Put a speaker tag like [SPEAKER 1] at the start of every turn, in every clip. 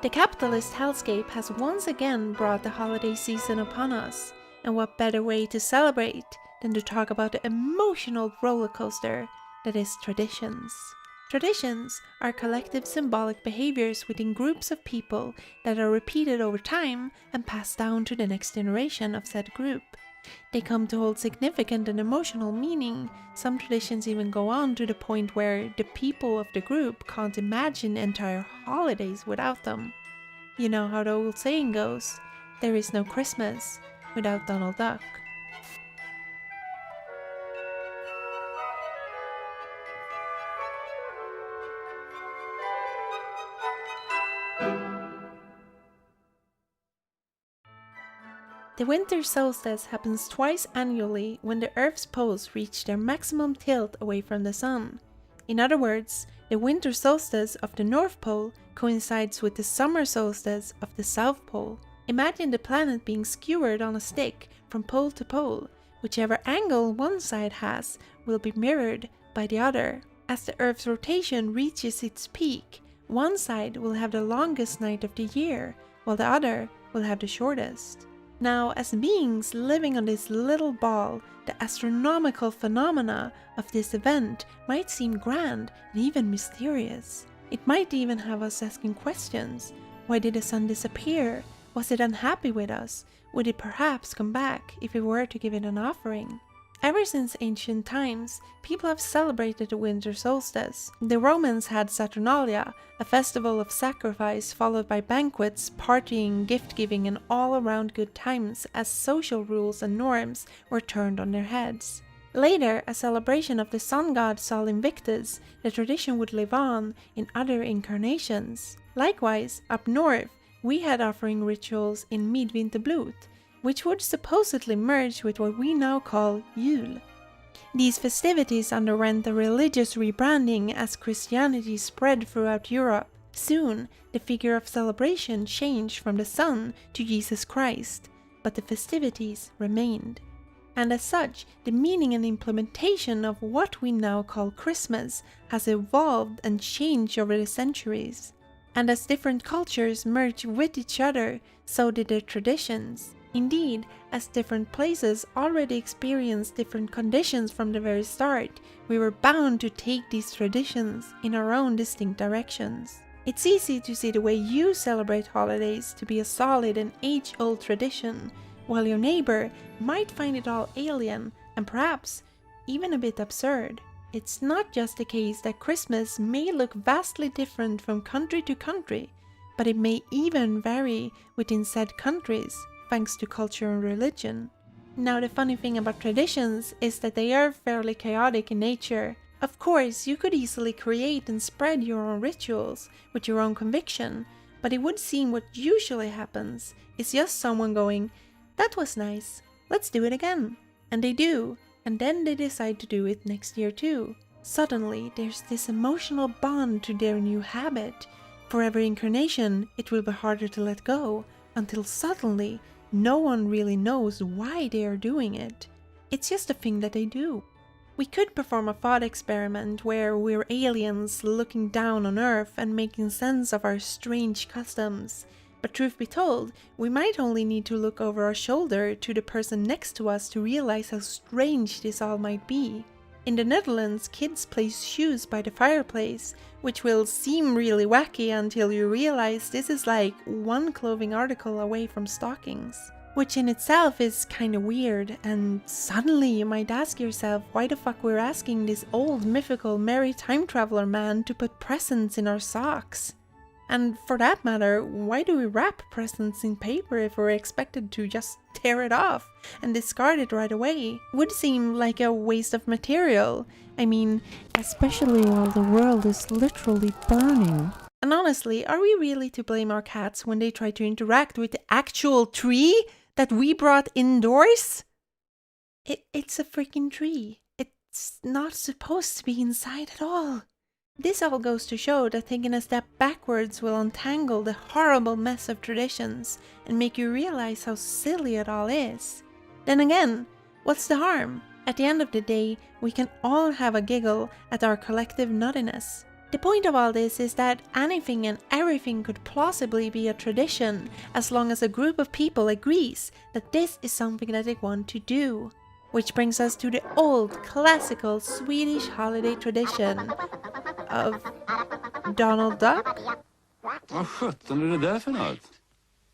[SPEAKER 1] The capitalist hellscape has once again brought the holiday season upon us, and what better way to celebrate than to talk about the emotional roller coaster that is traditions. Traditions are collective symbolic behaviors within groups of people that are repeated over time and passed down to the next generation of said group. They come to hold significant and emotional meaning. Some traditions even go on to the point where the people of the group can't imagine entire holidays without them. You know how the old saying goes, there is no Christmas without Donald Duck. The winter solstice happens twice annually when the Earth's poles reach their maximum tilt away from the sun. In other words, the winter solstice of the North Pole coincides with the summer solstice of the South Pole. Imagine the planet being skewered on a stick from pole to pole. Whichever angle one side has will be mirrored by the other. As the Earth's rotation reaches its peak, one side will have the longest night of the year, while the other will have the shortest. Now, as beings living on this little ball, the astronomical phenomena of this event might seem grand and even mysterious. It might even have us asking questions. Why did the sun disappear? Was it unhappy with us? Would it perhaps come back if we were to give it an offering? Ever since ancient times, people have celebrated the winter solstice. The Romans had Saturnalia, a festival of sacrifice followed by banquets, partying, gift-giving and all-around good times as social rules and norms were turned on their heads. Later, a celebration of the sun god Sol Invictus, the tradition would live on in other incarnations. Likewise, up north, we had offering rituals in Midvinterblut, which would supposedly merge with what we now call Jul. These festivities underwent a religious rebranding as Christianity spread throughout Europe. Soon, the figure of celebration changed from the sun to Jesus Christ, but the festivities remained. And as such, the meaning and implementation of what we now call Christmas has evolved and changed over the centuries. And as different cultures merged with each other, so did their traditions. Indeed, as different places already experienced different conditions from the very start, we were bound to take these traditions in our own distinct directions. It's easy to see the way you celebrate holidays to be a solid and age-old tradition, while your neighbor might find it all alien and perhaps even a bit absurd. It's not just the case that Christmas may look vastly different from country to country, but it may even vary within said countries, thanks to culture and religion. Now, the funny thing about traditions is that they are fairly chaotic in nature. Of course, you could easily create and spread your own rituals with your own conviction, but it would seem what usually happens is just someone going, "That was nice, let's do it again." And they do, and then they decide to do it next year too. Suddenly, there's this emotional bond to their new habit. For every incarnation, it will be harder to let go, until suddenly, no one really knows why they are doing it. It's just a thing that they do. We could perform a thought experiment where we're aliens looking down on Earth and making sense of our strange customs. But truth be told, we might only need to look over our shoulder to the person next to us to realize how strange this all might be. In the Netherlands, kids place shoes by the fireplace, which will seem really wacky until you realize this is like one clothing article away from stockings. Which in itself is kinda weird, and suddenly you might ask yourself why the fuck we're asking this old mythical merry time traveler man to put presents in our socks. And for that matter, why do we wrap presents in paper if we're expected to just tear it off and discard it right away? Would seem like a waste of material. I mean, especially while the world is literally burning. And honestly, are we really to blame our cats when they try to interact with the actual tree that we brought indoors? It's a freaking tree. It's not supposed to be inside at all. This all goes to show that taking a step backwards will untangle the horrible mess of traditions and make you realize how silly it all is. Then again, what's the harm? At the end of the day, we can all have a giggle at our collective nuttiness. The point of all this is that anything and everything could plausibly be a tradition as long as a group of people agrees that this is something that they want to do. Which brings us to the old classical Swedish holiday tradition of Donald Duck.
[SPEAKER 2] Vad sjutton är det där för något?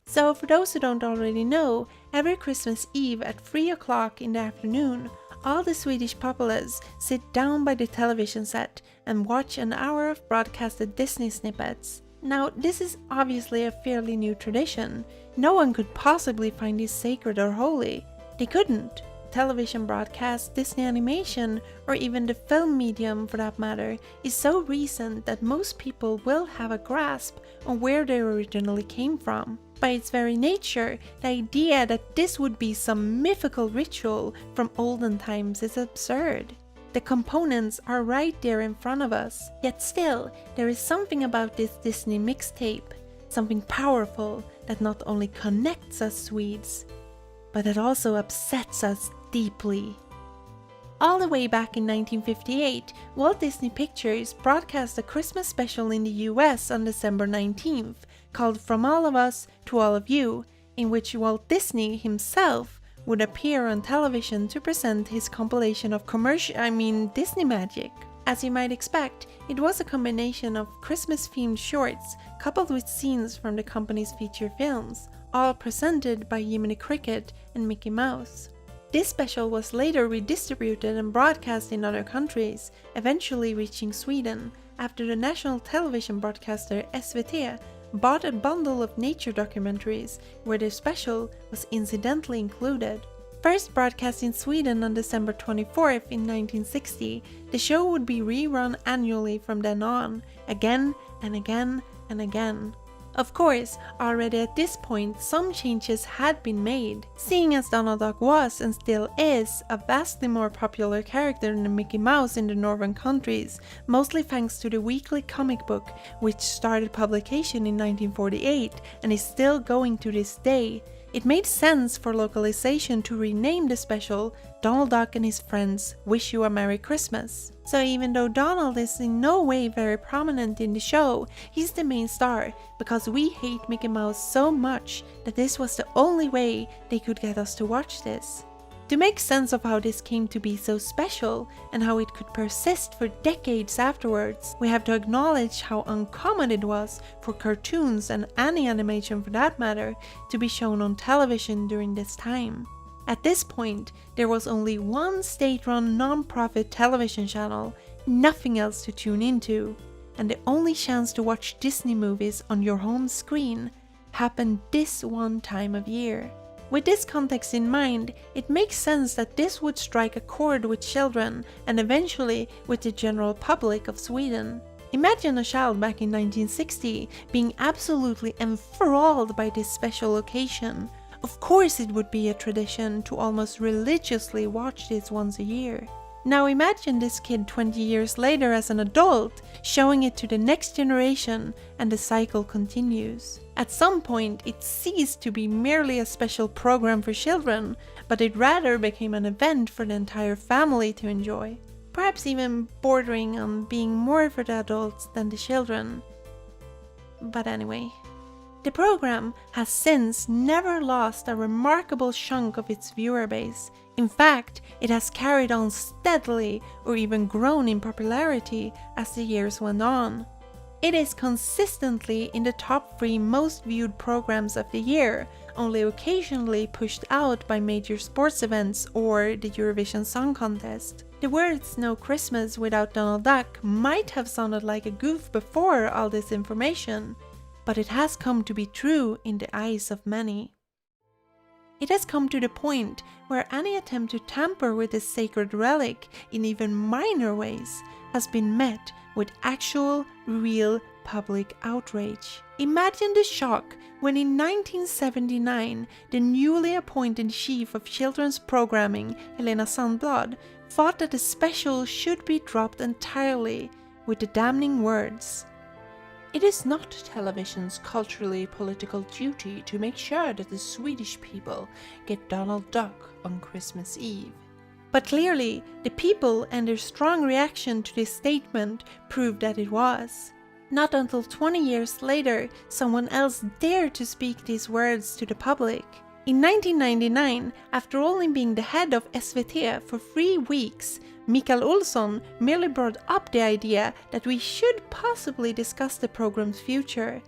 [SPEAKER 1] So for those who don't already know, every Christmas Eve at 3 o'clock in the afternoon, all the Swedish populace sit down by the television set and watch an hour of broadcasted Disney snippets. Now, this is obviously a fairly new tradition. No one could possibly find this sacred or holy. They couldn't. Television broadcast, Disney animation, or even the film medium for that matter, is so recent that most people will have a grasp on where they originally came from. By its very nature, the idea that this would be some mythical ritual from olden times is absurd. The components are right there in front of us, yet still, there is something about this Disney mixtape, something powerful that not only connects us Swedes, but that also upsets us deeply. All the way back in 1958, Walt Disney Pictures broadcast a Christmas special in the US on December 19th, called From All of Us to All of You, in which Walt Disney himself would appear on television to present his compilation of Disney magic. As you might expect, it was a combination of Christmas-themed shorts coupled with scenes from the company's feature films, all presented by Jiminy Cricket and Mickey Mouse. This special was later redistributed and broadcast in other countries, eventually reaching Sweden, after the national television broadcaster SVT bought a bundle of nature documentaries where the special was incidentally included. First broadcast in Sweden on December 24th in 1960, the show would be rerun annually from then on, again and again and again. Of course, already at this point some changes had been made, seeing as Donald Duck was and still is a vastly more popular character than Mickey Mouse in the northern countries, mostly thanks to the weekly comic book which started publication in 1948 and is still going to this day. It made sense for localization to rename the special Donald Duck and His Friends Wish You a Merry Christmas. So even though Donald is in no way very prominent in the show, he's the main star because we hate Mickey Mouse so much that this was the only way they could get us to watch this. To make sense of how this came to be so special and how it could persist for decades afterwards, we have to acknowledge how uncommon it was for cartoons and any animation for that matter to be shown on television during this time. At this point, there was only one state-run non-profit television channel, nothing else to tune into, and the only chance to watch Disney movies on your home screen happened this one time of year. With this context in mind, it makes sense that this would strike a chord with children and eventually with the general public of Sweden. Imagine a child back in 1960 being absolutely enthralled by this special occasion. Of course it would be a tradition to almost religiously watch this once a year. Now imagine this kid 20 years later as an adult, showing it to the next generation, and the cycle continues. At some point, it ceased to be merely a special program for children, but it rather became an event for the entire family to enjoy. Perhaps even bordering on being more for the adults than the children. But anyway. The program has since never lost a remarkable chunk of its viewer base. In fact, it has carried on steadily or even grown in popularity as the years went on. It is consistently in the top 3 most viewed programs of the year, only occasionally pushed out by major sports events or the Eurovision Song Contest. The words "No Christmas Without Donald Duck" might have sounded like a goof before all this information, but it has come to be true in the eyes of many. It has come to the point where any attempt to tamper with this sacred relic in even minor ways has been met with actual, real public outrage. Imagine the shock when in 1979 the newly appointed chief of children's programming, Helena Sandblad, thought that the special should be dropped entirely with the damning words, "It is not television's culturally political duty to make sure that the Swedish people get Donald Duck on Christmas Eve." But clearly, the people and their strong reaction to this statement proved that it was. Not until 20 years later, someone else dared to speak these words to the public. In 1999, after only being the head of SVT for 3 weeks, Mikael Olsson merely brought up the idea that we should possibly discuss the program's future.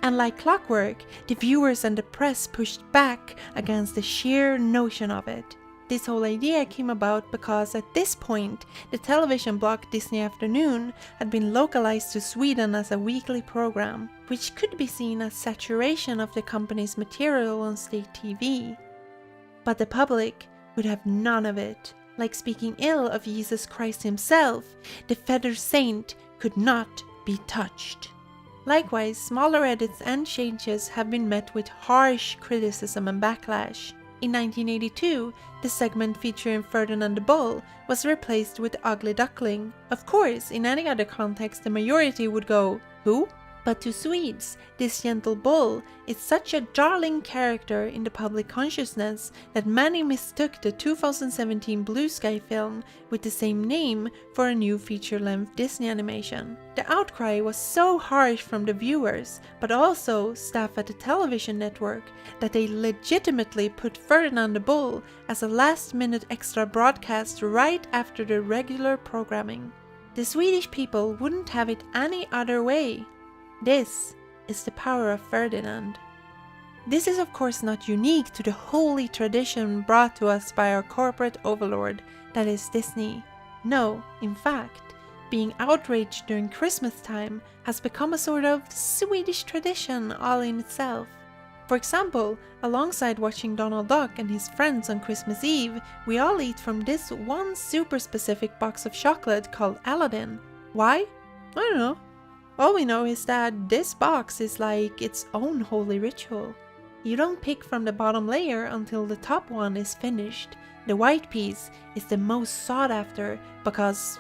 [SPEAKER 1] And like clockwork, the viewers and the press pushed back against the sheer notion of it. This whole idea came about because at this point, the television block Disney Afternoon had been localized to Sweden as a weekly program, which could be seen as saturation of the company's material on state TV. But the public would have none of it. Like speaking ill of Jesus Christ himself, the feathered saint could not be touched. Likewise, smaller edits and changes have been met with harsh criticism and backlash. In 1982, the segment featuring Ferdinand the Bull was replaced with Ugly Duckling. Of course, in any other context the majority would go, "Who?" But to Swedes, this gentle bull is such a darling character in the public consciousness that many mistook the 2017 Blue Sky film with the same name for a new feature-length Disney animation. The outcry was so harsh from the viewers, but also staff at the television network, that they legitimately put Ferdinand the Bull as a last-minute extra broadcast right after the regular programming. The Swedish people wouldn't have it any other way. This is the power of Ferdinand. This is of course not unique to the holy tradition brought to us by our corporate overlord, that is Disney. No, in fact, being outraged during Christmas time has become a sort of Swedish tradition all in itself. For example, alongside watching Donald Duck and his friends on Christmas Eve, we all eat from this one super specific box of chocolate called Aladdin. Why? I don't know. All we know is that this box is like its own holy ritual. You don't pick from the bottom layer until the top one is finished. The white piece is the most sought after because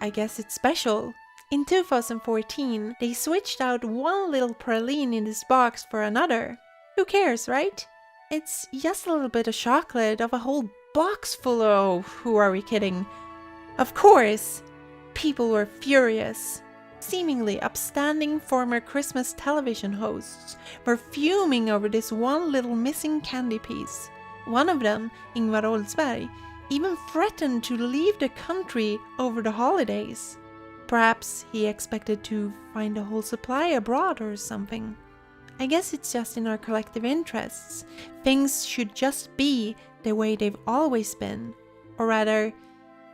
[SPEAKER 1] I guess it's special. In 2014, they switched out one little praline in this box for another. Who cares, right? It's just a little bit of chocolate of a whole box full of... who are we kidding? Of course, people were furious. Seemingly upstanding former Christmas television hosts were fuming over this one little missing candy piece. One of them, Ingvar Oldsberg, even threatened to leave the country over the holidays. Perhaps he expected to find a whole supply abroad or something. I guess it's just in our collective interests. Things should just be the way they've always been, or rather,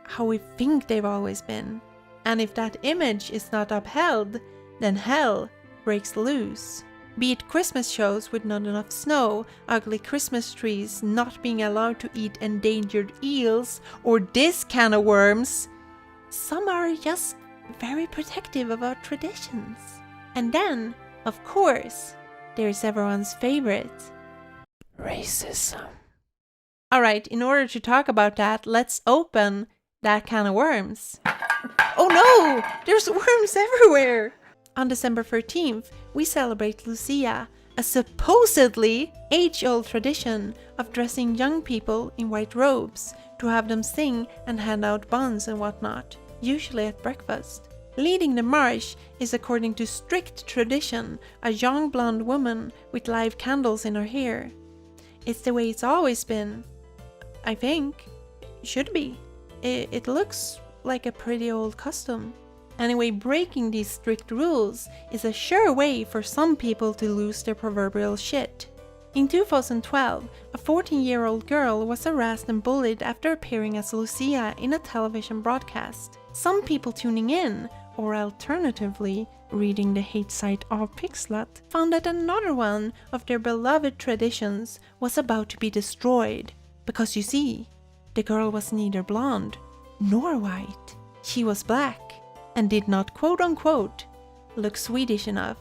[SPEAKER 1] how we think they've always been. And if that image is not upheld, then hell breaks loose. Be it Christmas shows with not enough snow, ugly Christmas trees, not being allowed to eat endangered eels, or this can of worms. Some are just very protective of our traditions. And then, of course, there's everyone's favorite: racism. Alright, in order to talk about that, let's open that can of worms. Oh no! There's worms everywhere! On December 13th, we celebrate Lucia, a supposedly age-old tradition of dressing young people in white robes to have them sing and hand out buns and whatnot, usually at breakfast. Leading the march is, according to strict tradition, a young blonde woman with live candles in her hair. It's the way it's always been. I think. Should be. It looks like a pretty old custom. Anyway, breaking these strict rules is a sure way for some people to lose their proverbial shit. In 2012, a 14-year-old girl was harassed and bullied after appearing as Lucia in a television broadcast. Some people tuning in, or alternatively reading the hate site of Pixlat, found that another one of their beloved traditions was about to be destroyed. Because you see, the girl was neither blonde nor white. She was black and did not quote-unquote look Swedish enough.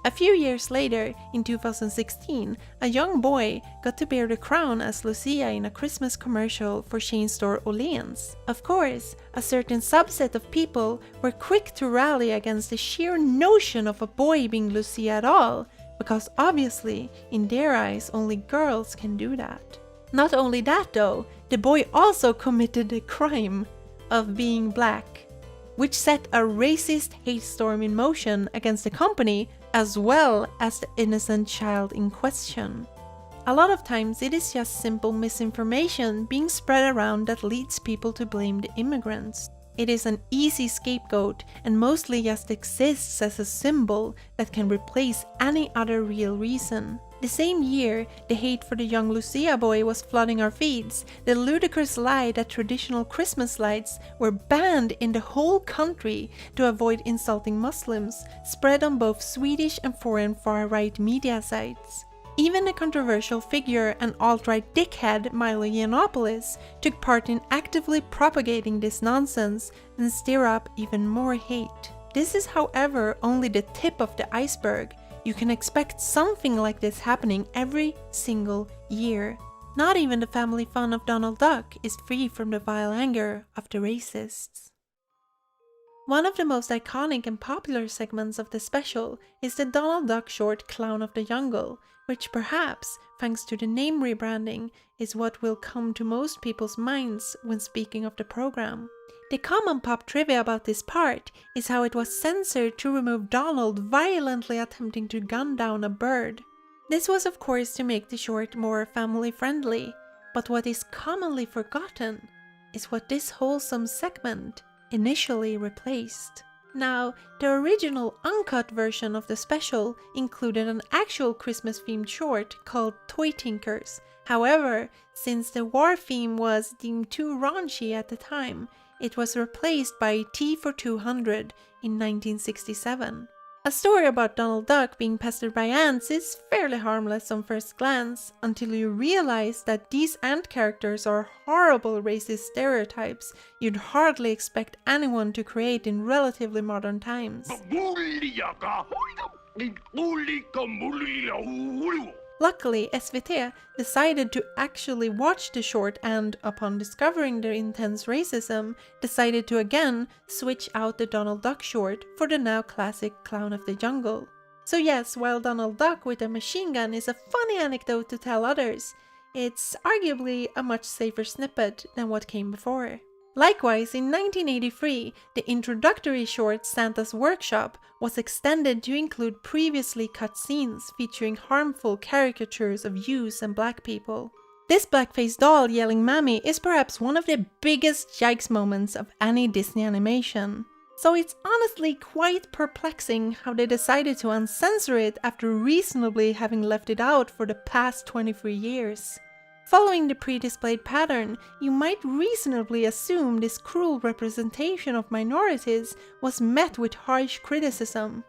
[SPEAKER 1] A few years later, in 2016, a young boy got to bear the crown as Lucia in a Christmas commercial for chain store Åhléns. Of course, a certain subset of people were quick to rally against the sheer notion of a boy being Lucia at all, because obviously, in their eyes, only girls can do that. Not only that though, The boy also committed the crime of being black, which set a racist hate storm in motion against the company as well as the innocent child in question. A lot of times it is just simple misinformation being spread around that leads people to blame the immigrants. It is an easy scapegoat and mostly just exists as a symbol that can replace any other real reason. The same year the hate for the young Lucia boy was flooding our feeds, the ludicrous lie that traditional Christmas lights were banned in the whole country to avoid insulting Muslims spread on both Swedish and foreign far-right media sites. Even the controversial figure and alt-right dickhead Milo Yiannopoulos took part in actively propagating this nonsense and stir up even more hate. This is, however, only the tip of the iceberg. You can expect something like this happening every single year. Not even the family fun of Donald Duck is free from the vile anger of the racists. One of the most iconic and popular segments of the special is the Donald Duck short Clown of the Jungle, which perhaps, thanks to the name rebranding, is what will come to most people's minds when speaking of the program. The common pop trivia about this part is how it was censored to remove Donald violently attempting to gun down a bird. This was of course to make the short more family friendly, but what is commonly forgotten is what this wholesome segment initially replaced. Now, the original uncut version of the special included an actual Christmas-themed short called Toy Tinkers. However, since the war theme was deemed too raunchy at the time, it was replaced by T for 200 in 1967. A story about Donald Duck being pestered by ants is fairly harmless on first glance, until you realize that these ant characters are horrible racist stereotypes you'd hardly expect anyone to create in relatively modern times. Luckily, SVT decided to actually watch the short and, upon discovering their intense racism, decided to again switch out the Donald Duck short for the now classic Clown of the Jungle. So yes, while Donald Duck with a machine gun is a funny anecdote to tell others, it's arguably a much safer snippet than what came before. Likewise, in 1983, the introductory short Santa's Workshop was extended to include previously cut scenes featuring harmful caricatures of Jews and black people. This blackface doll yelling "Mammy" is perhaps one of the biggest yikes moments of any Disney animation. So it's honestly quite perplexing how they decided to uncensor it after reasonably having left it out for the past 23 years. Following the pre-displayed pattern, you might reasonably assume this cruel representation of minorities was met with harsh criticism.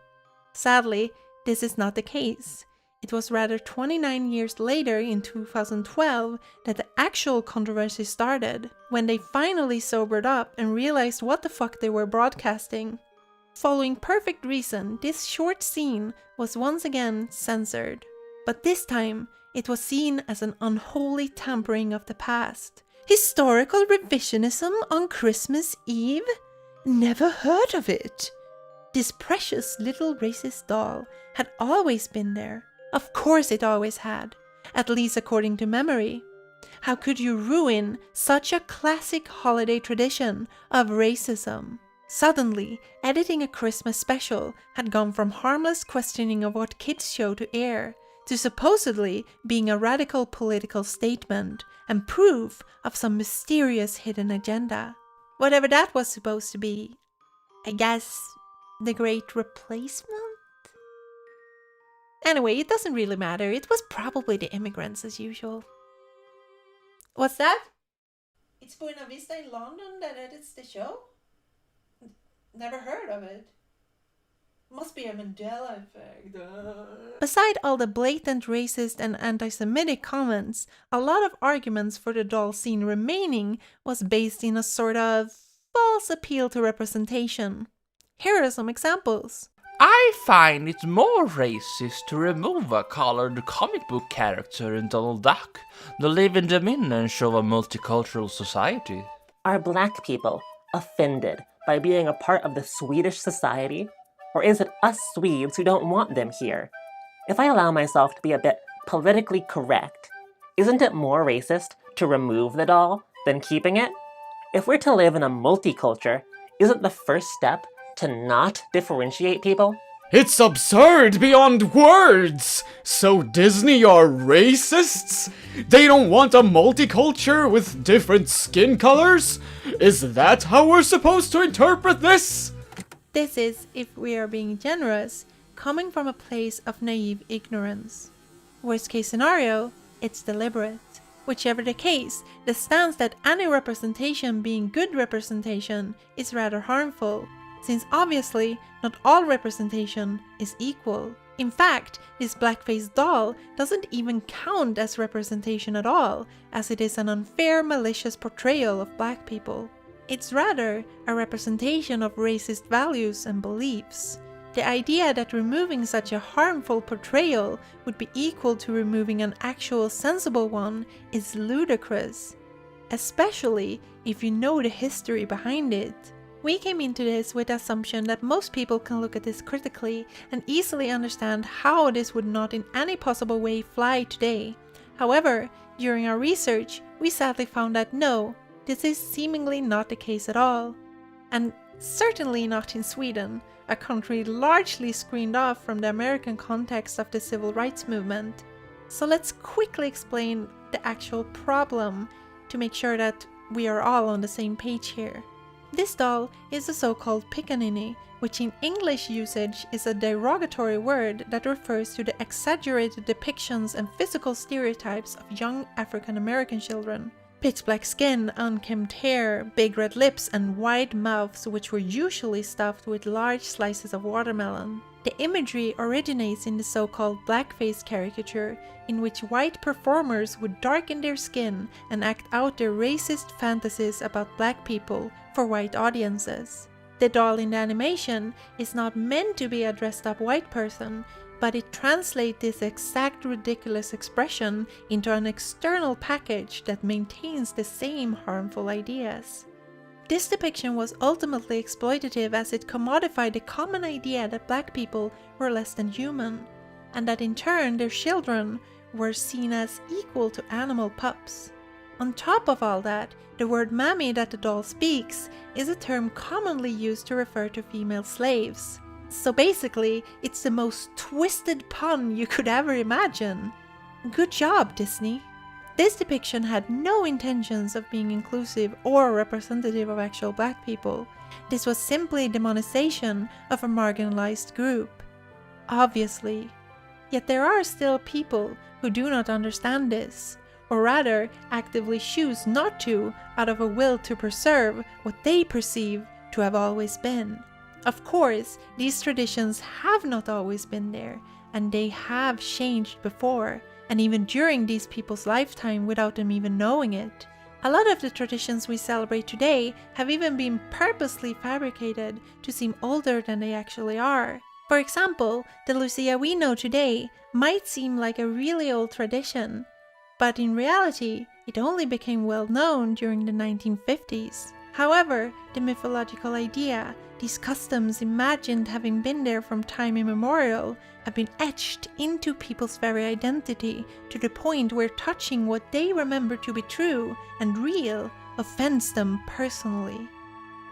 [SPEAKER 1] Sadly, this is not the case. It was rather 29 years later, in 2012, that the actual controversy started, when they finally sobered up and realized what the fuck they were broadcasting. Following perfect reason, this short scene was once again censored. But this time, it was seen as an unholy tampering of the past. Historical revisionism on Christmas Eve? Never heard of it. This precious little racist doll had always been there. Of course it always had, at least according to memory. How could you ruin such a classic holiday tradition of racism? Suddenly, editing a Christmas special had gone from harmless questioning of what kids show to air to supposedly being a radical political statement and proof of some mysterious hidden agenda. Whatever that was supposed to be. I guess the Great Replacement? Anyway, it doesn't really matter. It was probably the immigrants as usual. What's that? It's Buena Vista in London that edits the show? Never heard of it. Must be a Mandela effect. Beside all the blatant racist and anti-Semitic comments, a lot of arguments for the doll scene remaining was based in a sort of false appeal to representation. Here are some examples.
[SPEAKER 3] I find it more racist to remove a colored comic book character in Donald Duck than live in the image of a multicultural society.
[SPEAKER 4] Are black people offended by being a part of the Swedish society? Or is it us Swedes who don't want them here? If I allow myself to be a bit politically correct, isn't it more racist to remove the doll than keeping it? If we're to live in a multiculture, isn't the first step to not differentiate people?
[SPEAKER 5] It's absurd beyond words! So Disney are racists? They don't want a multiculture with different skin colors? Is that how we're supposed to interpret this?
[SPEAKER 1] This is, if we are being generous, coming from a place of naive ignorance. Worst case scenario, it's deliberate. Whichever the case, the stance that any representation being good representation is rather harmful, since obviously not all representation is equal. In fact, this blackface doll doesn't even count as representation at all, as it is an unfair, malicious portrayal of black people. It's rather a representation of racist values and beliefs. The idea that removing such a harmful portrayal would be equal to removing an actual sensible one is ludicrous, especially if you know the history behind it. We came into this with the assumption that most people can look at this critically and easily understand how this would not in any possible way fly today. However, during our research, we sadly found that no, this is seemingly not the case at all. And certainly not in Sweden, a country largely screened off from the American context of the civil rights movement. So let's quickly explain the actual problem to make sure that we are all on the same page here. This doll is a so-called pickaninny, which in English usage is a derogatory word that refers to the exaggerated depictions and physical stereotypes of young African American children. Pitch black skin, unkempt hair, big red lips, and wide mouths which were usually stuffed with large slices of watermelon. The imagery originates in the so-called blackface caricature, in which white performers would darken their skin and act out their racist fantasies about black people for white audiences. The doll in the animation is not meant to be a dressed-up white person, but it translates this exact ridiculous expression into an external package that maintains the same harmful ideas. This depiction was ultimately exploitative as it commodified the common idea that black people were less than human, and that in turn their children were seen as equal to animal pups. On top of all that, the word mammy that the doll speaks is a term commonly used to refer to female slaves. So basically, it's the most twisted pun you could ever imagine. Good job, Disney! This depiction had no intentions of being inclusive or representative of actual black people. This was simply demonization of a marginalized group. Obviously. Yet there are still people who do not understand this, or rather actively choose not to out of a will to preserve what they perceive to have always been. Of course, these traditions have not always been there, and they have changed before, and even during these people's lifetime without them even knowing it. A lot of the traditions we celebrate today have even been purposely fabricated to seem older than they actually are. For example, the Lucia we know today might seem like a really old tradition, but in reality, it only became well known during the 1950s. However, the mythological idea, these customs imagined having been there from time immemorial, have been etched into people's very identity to the point where touching what they remember to be true and real offends them personally.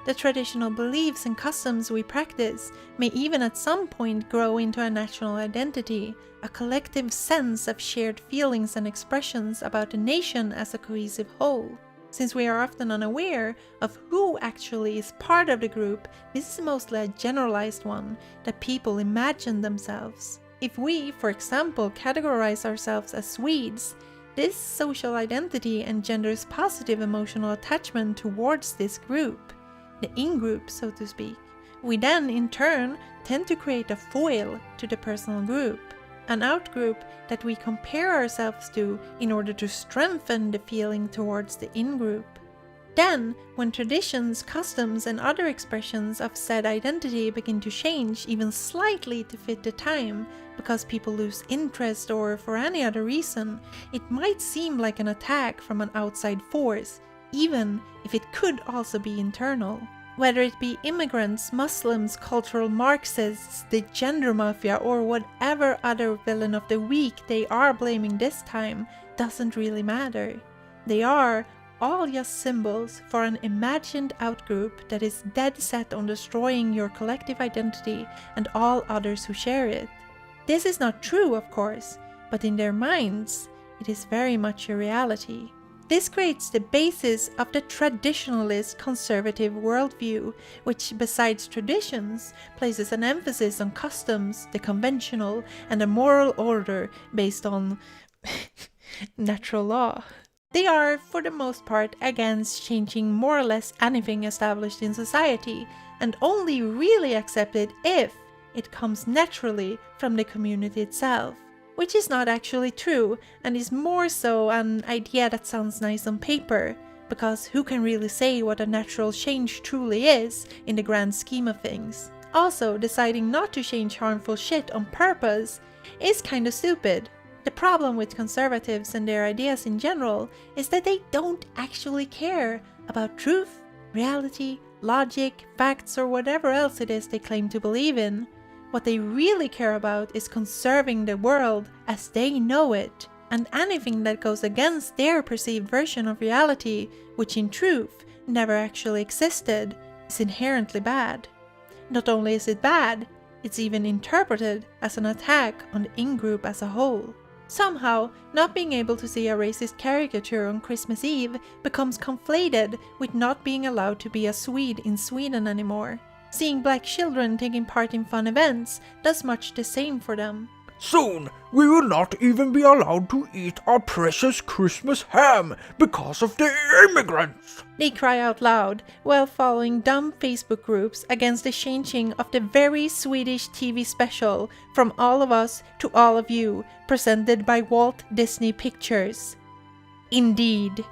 [SPEAKER 1] The traditional beliefs and customs we practice may even at some point grow into a national identity, a collective sense of shared feelings and expressions about the nation as a cohesive whole. Since we are often unaware of who actually is part of the group, this is mostly a generalized one that people imagine themselves. If we, for example, categorize ourselves as Swedes, this social identity engenders positive emotional attachment towards this group, the in-group, so to speak. We then, in turn, tend to create a foil to the personal group, an out-group that we compare ourselves to in order to strengthen the feeling towards the in-group. Then, when traditions, customs, and other expressions of said identity begin to change even slightly to fit the time, because people lose interest or for any other reason, it might seem like an attack from an outside force, even if it could also be internal. Whether it be immigrants, Muslims, cultural Marxists, the gender mafia, or whatever other villain of the week they are blaming this time, doesn't really matter. They are all just symbols for an imagined outgroup that is dead set on destroying your collective identity and all others who share it. This is not true, of course, but in their minds, it is very much a reality. This creates the basis of the traditionalist conservative worldview, which, besides traditions, places an emphasis on customs, the conventional, and a moral order based on natural law. They are, for the most part, against changing more or less anything established in society, and only really accept it if it comes naturally from the community itself. Which is not actually true, and is more so an idea that sounds nice on paper, because who can really say what a natural change truly is in the grand scheme of things? Also, deciding not to change harmful shit on purpose is kinda stupid. The problem with conservatives and their ideas in general is that they don't actually care about truth, reality, logic, facts, or whatever else it is they claim to believe in. What they really care about is conserving the world as they know it, and anything that goes against their perceived version of reality, which in truth never actually existed, is inherently bad. Not only is it bad, it's even interpreted as an attack on the in-group as a whole. Somehow, not being able to see a racist caricature on Christmas Eve becomes conflated with not being allowed to be a Swede in Sweden anymore. Seeing black children taking part in fun events does much the same for them.
[SPEAKER 6] Soon, we will not even be allowed to eat our precious Christmas ham because of the immigrants.
[SPEAKER 1] They cry out loud while following dumb Facebook groups against the changing of the very Swedish TV special From All of Us to All of You, presented by Walt Disney Pictures. Indeed.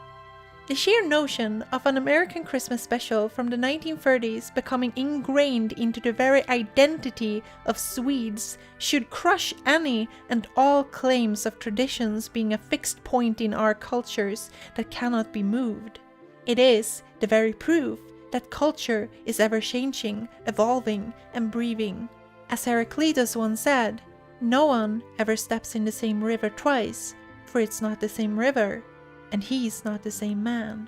[SPEAKER 1] The sheer notion of an American Christmas special from the 1930s becoming ingrained into the very identity of Swedes should crush any and all claims of traditions being a fixed point in our cultures that cannot be moved. It is the very proof that culture is ever-changing, evolving, and breathing. As Heraclitus once said, no one ever steps in the same river twice, for it's not the same river. And he's not the same man.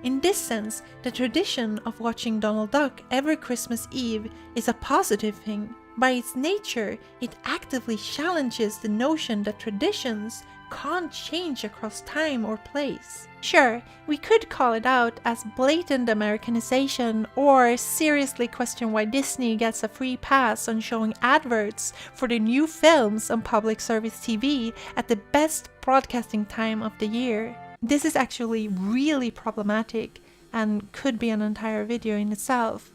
[SPEAKER 1] In this sense, the tradition of watching Donald Duck every Christmas Eve is a positive thing. By its nature, it actively challenges the notion that traditions can't change across time or place. Sure, we could call it out as blatant Americanization or seriously question why Disney gets a free pass on showing adverts for the new films on public service TV at the best broadcasting time of the year. This is actually really problematic and could be an entire video in itself,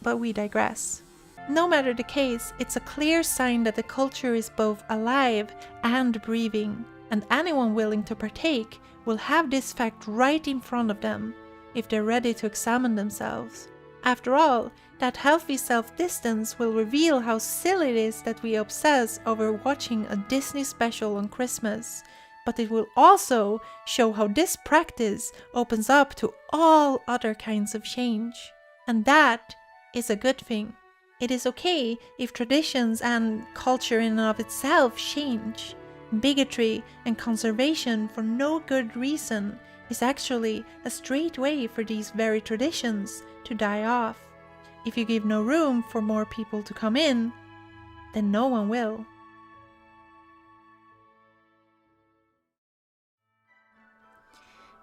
[SPEAKER 1] but we digress. No matter the case, it's a clear sign that the culture is both alive and breathing, and anyone willing to partake will have this fact right in front of them if they're ready to examine themselves. After all, that healthy self-distance will reveal how silly it is that we obsess over watching a Disney special on Christmas, but it will also show how this practice opens up to all other kinds of change. And that is a good thing. It is okay if traditions and culture in and of itself change. Bigotry and conservation for no good reason is actually a straight way for these very traditions to die off. If you give no room for more people to come in, then no one will.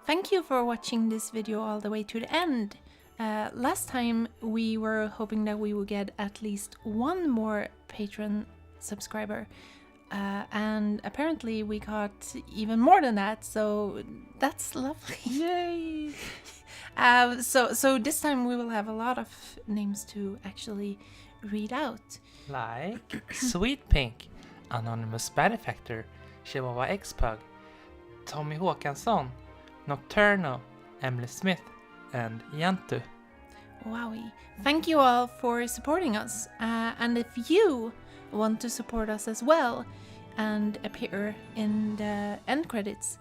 [SPEAKER 1] Thank you for watching this video all the way to the end. Last time we were hoping that we would get at least one more Patreon subscriber. And apparently we got even more than that, so that's lovely. Yay! So this time we will have a lot of names to actually read out.
[SPEAKER 3] Like Sweet Pink, Anonymous Benefactor, Chihuahua X-Pug, Tommy Håkansson, Nocturno, Emily Smith, and Yantu.
[SPEAKER 1] Wowie. Thank you all for supporting us. And if you want to support us as well and appear in the end credits,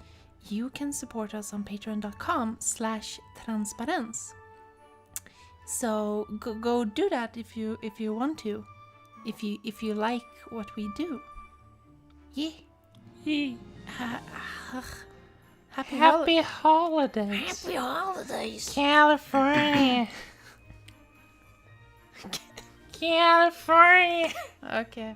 [SPEAKER 1] you can support us on patreon.com/transparens. So go do that if you want to. If you like what we do. Yeah. Happy
[SPEAKER 3] holidays.
[SPEAKER 1] Happy holidays.
[SPEAKER 3] California. California.
[SPEAKER 1] Okay.